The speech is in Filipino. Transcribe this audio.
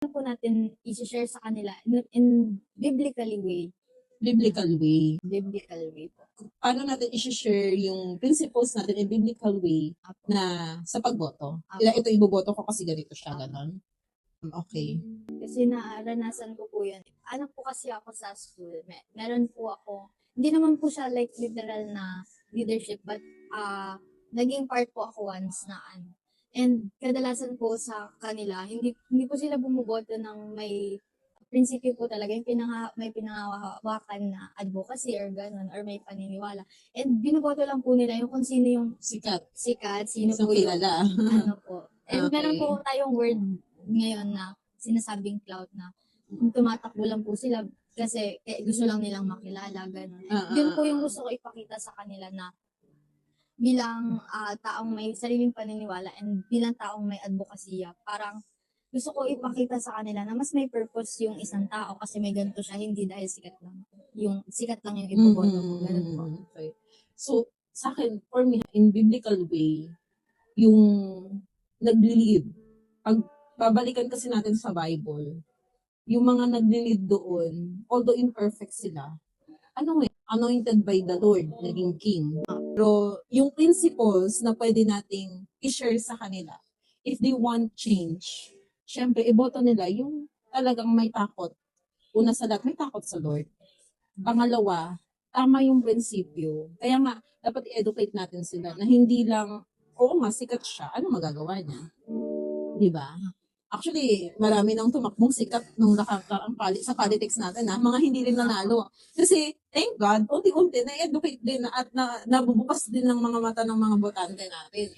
po natin i-share sa kanila in biblical way. Biblical way. Biblical way po. Paano natin i-share yung principles natin in biblical way na sa pagboto? Ito iboboto ko kasi ganito siya, ganon. Okay. Kasi naranasan ko po yun. Ano po kasi ako sa school, meron po ako, hindi naman po siya like literal na leadership, but naging part po ako once na ano. And kadalasan po sa kanila, hindi po sila bumuboto ng may prinsipyo po talaga, yung may pinangahawakan na advocacy or ganun, or may paniniwala. And binoboto lang po nila yung kung sino yung Sikat. sino Isang po yung kilala. ano po. And Okay. meron po tayong word ngayon na sinasabing clout na tumatakbo lang po sila kasi gusto lang nilang makilala, ganun. Yun po yung gusto ko ipakita sa kanila na bilang taong may sariling paniniwala and bilang taong may advokasya, parang gusto ko ipakita sa kanila na mas may purpose yung isang tao kasi may ganito siya, hindi dahil sikat lang. Yung sikat lang yung ipoboto mo, ganun po. Okay. So, sa akin, for me, in biblical way, yung nag-lead, pag babalikan kasi natin sa Bible, yung mga nag-lead doon, although imperfect sila, anointed by the Lord, naging king. Pero yung principles na pwede nating i-share sa kanila, if they want change, syempre, iboto nila yung talagang may takot. Una sa lahat, may takot sa Lord. Pangalawa, tama yung prinsipyo. Kaya nga, dapat i-educate natin sila na hindi lang, oo nga, sikat siya, ano magagawa niya? Diba? Actually, marami nang tumakbong sikat nung nakakaang sa politics natin, mga hindi rin nanalo. Kasi, thank God, unti-unti na-educate din at nabubukas din ng mga mata ng mga botante natin.